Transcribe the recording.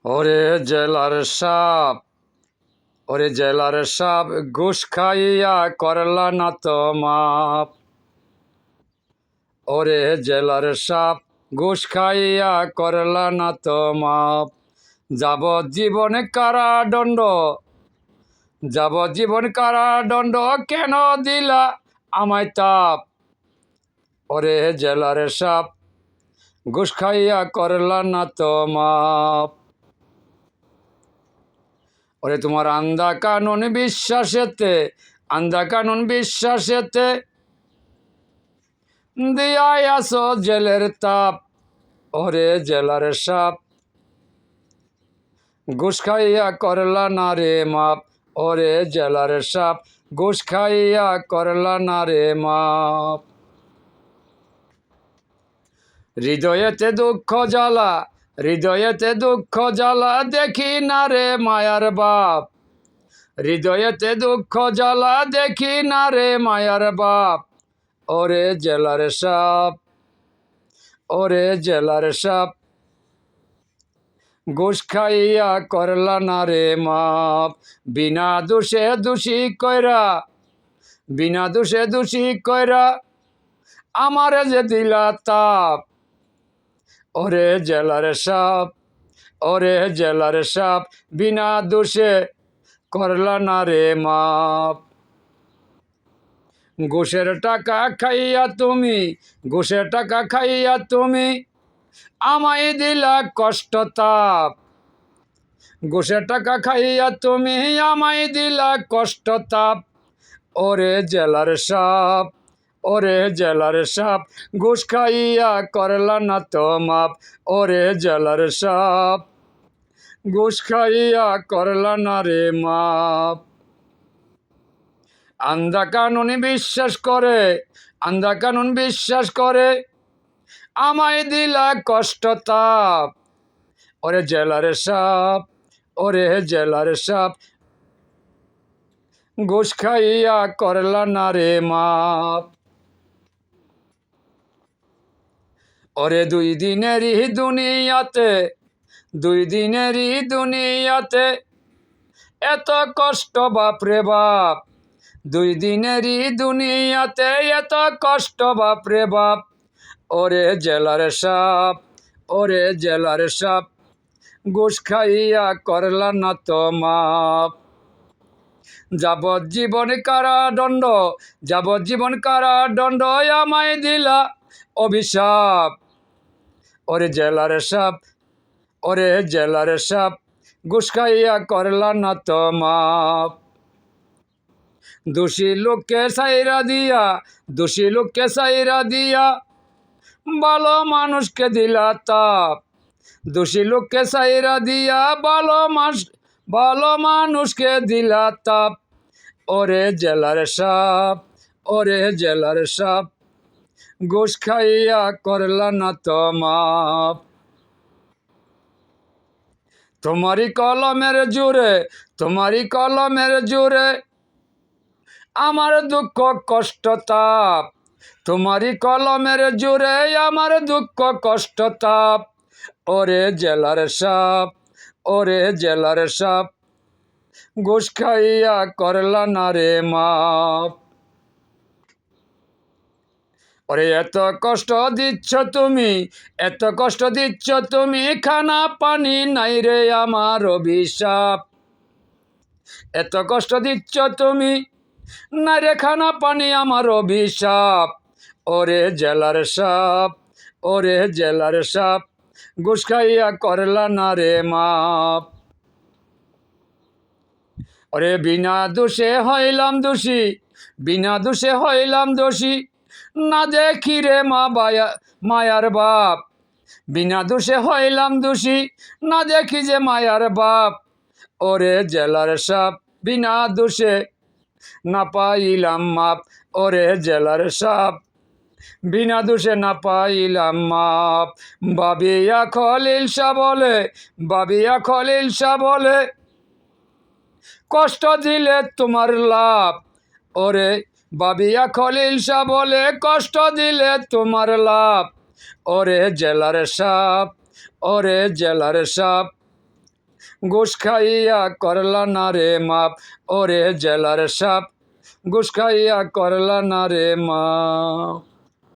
ওরে জেলার সাপ, ওরে জেলার সাপ, ঘুষ খাইয়া করলা না তো মাপ। ওরে জেলার সাপ, ঘুষ খাইয়া করলা না তো মাপ। যাবজ্জীবন কারাদণ্ড, যাবজ্জীবন কারাদণ্ড, কেন দিলা আমায় তাপ। ওরে জেলার সাপ, ঘুষ খাইয়া করলা না তো মাপ। ওরে তোমার আন্দা কানুন বিশ্বাসেতে, আন্দা কানুন বিশ্বাসেতে দিয়াই আসো জেলের তাপ। ওরে জেলার সাপ, ঘুষ খাইয়া করলা না রে মাপ। ওরে জেলার সাপ, ঘুষ খাইয়া করলা না রে মাপ। হৃদয়েতে দুঃখ জ্বালা, হৃদয়েতে দুঃখ জ্বালা, দেখি না রে মায়ার বাপ। হৃদয়েতে দুঃখ জ্বালা, দেখি না রে মায়ার বাপ। ওরে জেলার সাপ, ওরে জেলার সাপ, ঘুষ খাইয়া করলা না রে মাপ। বিনা দোষে দোষী কইরা, বিনা দোষে দোষী কইরা আমারে যে দিলা তাপ। ওরে জেলার সাপ, ওরে জেলার সাপ, বিনা দোষে করলা না রে মাপ। ঘুষের টাকা খাইয়া তুমি, ঘুষের টাকা খাইয়া তুমি আমায় দিলা কষ্ট তাপ। ঘুষের টাকা খাইয়া তুমি আমায় দিলা কষ্ট তাপ। ওরে জেলার সাপ, ওরে জেলার সাপ, ঘুষ খাইয়া করলা না তো মাপ। ওরে জেলার সাপ, ঘুষ খাইয়া করলা না রে মাপ। আন্দা কানুন বিশ্বাস করে, আন্দা কানুন বিশ্বাস করে আমায় দিলা কষ্ট তাপ। ওরে জেলার সাপ, ওরে জেলার সাপ, ঘুষ খাইয়া করলা না রে মাপ। ওরে দুই দিনেরই দুনিয়াতে, দুই দিনেরই দুনিয়াতে এত কষ্ট বাপরে বাপ। দুই দিনেরই দুনিয়াতে এত কষ্ট বাপরে বাপ। ওরে জেলার সাপ, ওরে জেলার সাপ, ঘুষ খাইয়া করলা না তো মাপ। যাবজ্জীবন কারাদণ্ড, যাবজ্জীবন কারাদণ্ড আমায় দিলা অভিশাপ। ওরে জেলার সাপ, ওরে জেলার সাপ, ঘুষ খাইয়া করলা না তো মাপ। দোষী লোককে সাইরা দিয়া, দোষী লোককে সাইরা দিয়া ভালো মানুষকে দিলা তাপ। দোষী লোককে সাইরা দিয়া ভালো মানুষকে দিলা তাপ। ওরে জেলার সাপ, ওরে জেলার সাপ, ঘুষ খাইয়া করলা না তো মাপ। তোমারই কলমের জোরে, তোমারই কলমের জোরে আমার দুঃখ কষ্ট তাপ। তোমারই কলমের জোরে আমার দুঃখ কষ্ট তাপ। ওরে জেলার সাপ, ওরে জেলার সাপ, ঘুষ খাইয়া করলা না রে মাপ। ওরে এত কষ্ট দিচ্ছ তুমি, এত কষ্ট দিচ্ছ তুমি, খানা পানি নাই রে আমার অভিশাপ। এত কষ্ট দিচ্ছ তুমি, না রে খানা পানি আমার অভিশাপ। ওরে জেলার সাপ, ওরে জেলার সাপ, ঘুষ খাইয়া করলা না রে মাপ। ওরে বিনা দোষে হইলাম দোষী, বিনা দোষে হইলাম দোষী, না দেখি রে মায়ার বাপ। বিনা দোষে হইলাম দোষী, না দেখি যে মায়ার বাপ। ওরে জেলার সাপ, বিনা দোষে না পাইলাম মাপ। ওরে জেলার সাপ, বিনা দোষে না পাইলাম মাপ। বাবিয়া খলিল শাহ বলে, বাবিয়া খলিল শাহ বলে কষ্ট দিলে তোমার লাভ। ওরে বাবিয়া খলিল শাহ বলে কষ্ট দিলে তোমার লাভ। ওরে জেলার সাপ, ওরে জেলার সাপ, ঘুষ খাইয়া করলা না রে মাপ, ওরে জেলার সাপ ঘুষ খাইয়া করলা না রে মাপ।